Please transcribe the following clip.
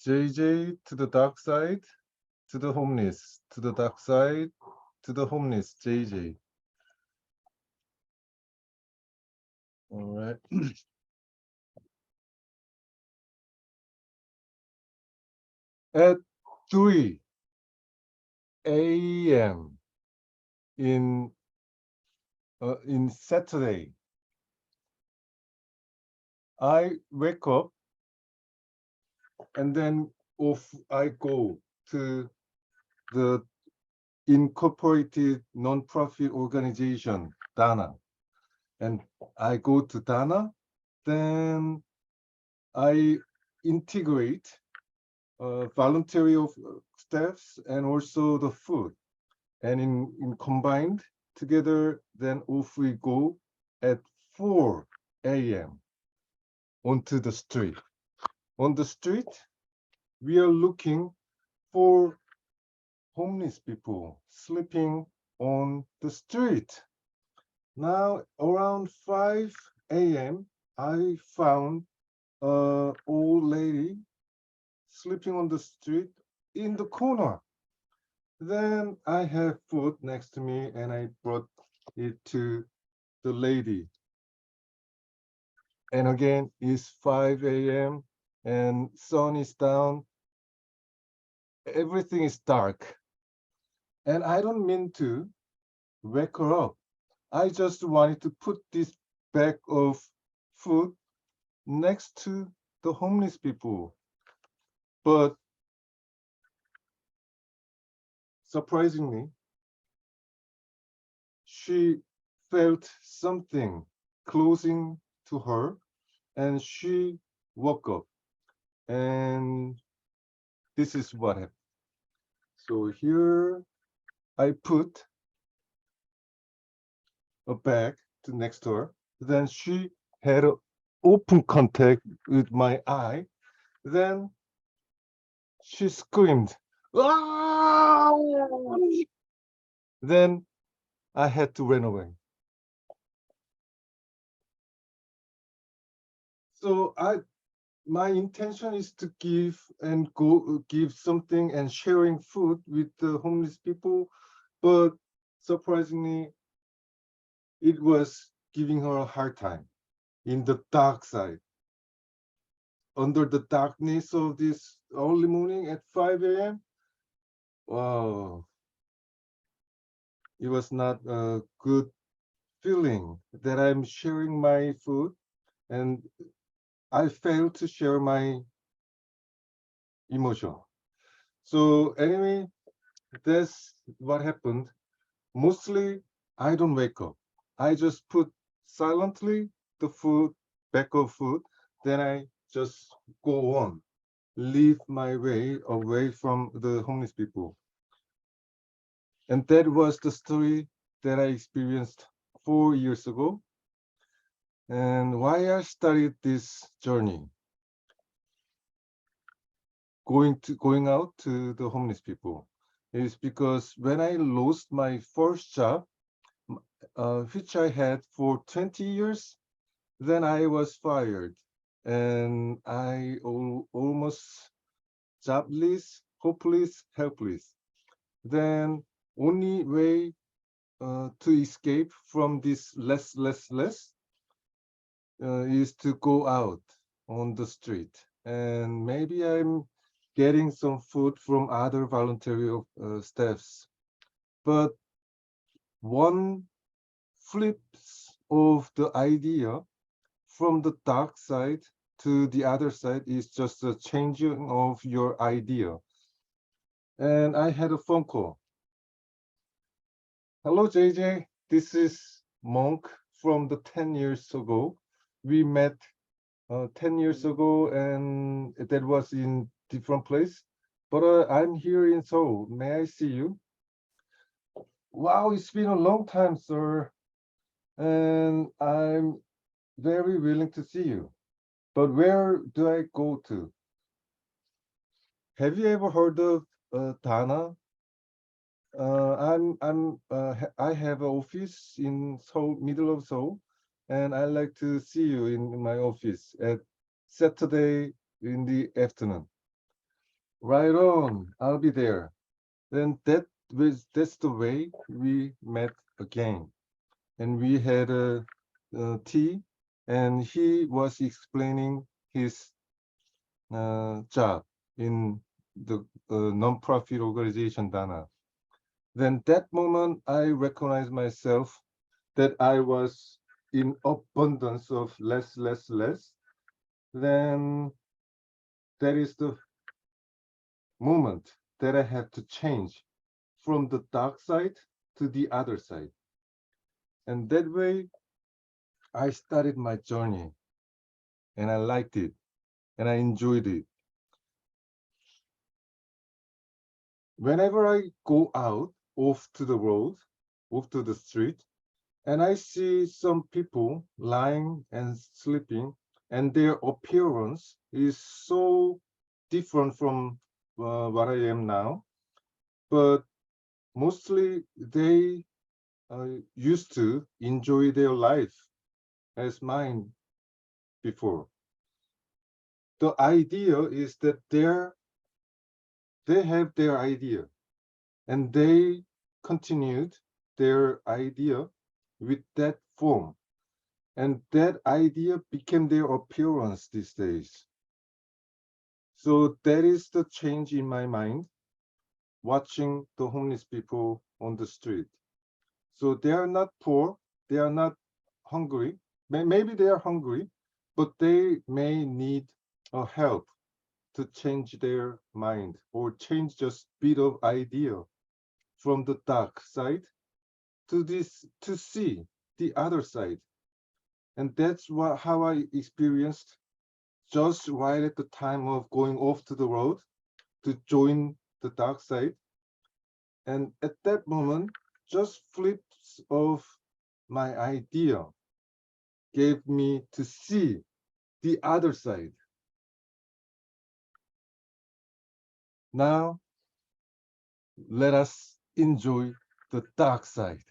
JJ to the dark side, to the homeless, to the dark side, to the homeless, JJ. All right. At 3 a.m. in Saturday, I wake up and then off I go to the incorporated non-profit organization, Dana. And I go to Dana, then I integrate voluntary of staffs and also the food. And in combined together, then off we go at 4 a.m. onto the street. On the street, we are looking for homeless people sleeping on the street. Now, around 5 a.m., I found an old lady sleeping on the street in the corner. Then I have food next to me and I brought it to the lady. And again, it's 5 a.m. and sun is down. Everything is dark. And I don't mean to wake her up. I just wanted to put this bag of food next to the homeless people. But surprisingly, she felt something closing to her and she woke up. And this is what happened. So here I put a bag to next to her. Then she had an open contact with my eye. Then she screamed. "Ah!" Then I had to run away. So my intention is to give and go give something and sharing food with the homeless people, but surprisingly, it was giving her a hard time in the dark side. Under the darkness of this early morning at 5 a.m. Wow, it was not a good feeling that I'm sharing my food and I failed to share my emotion. So anyway, that's what happened. Mostly, I don't wake up. I just put silently the food, back of food, then I just go on, leave my way away from the homeless people. And that was the story that I experienced 4 years ago. And why I started this journey, going out to the homeless people, is because when I lost my first job, which I had for 20 years, then I was fired and I almost jobless, hopeless, helpless. Then only way to escape from this less is to go out on the street. And maybe I'm getting some food from other voluntary staffs. But one flips of the idea from the dark side to the other side is just a changing of your idea. And I had a phone call. Hello, JJ. This is Monk from the 10 years ago. We met 10 years ago, and that was in different place. But I'm here in Seoul. May I see you? Wow, it's been a long time, sir. And I'm very willing to see you. But where do I go to? Have you ever heard of Dana? I have an office in Seoul, middle of Seoul, and I like to see you in my office at Saturday in the afternoon. Right on, I'll be there. Then that's the way we met again. And we had a tea, and he was explaining his job in the non-profit organization Dana. Then that moment I recognized myself that I was in abundance of less, less, less. Then that is the moment that I had to change from the dark side to the other side. And that way I started my journey, and I liked it and I enjoyed it. Whenever I go out off to the road, off to the street, and I see some people lying and sleeping, and their appearance is so different from what I am now, but mostly they used to enjoy their life as mine before. The idea is that they have their idea, and they continued their idea with that form, and that idea became their appearance these days. So that is the change in my mind, watching the homeless people on the street. So they are not poor, they are not hungry. Maybe they are hungry, but they may need a help to change their mind or change just bit of idea from the dark side to this to see the other side. And that's what how I experienced just right at the time of going off to the road to join the dark side. And at that moment, just flips of my idea gave me to see the other side. Now let us enjoy the dark side.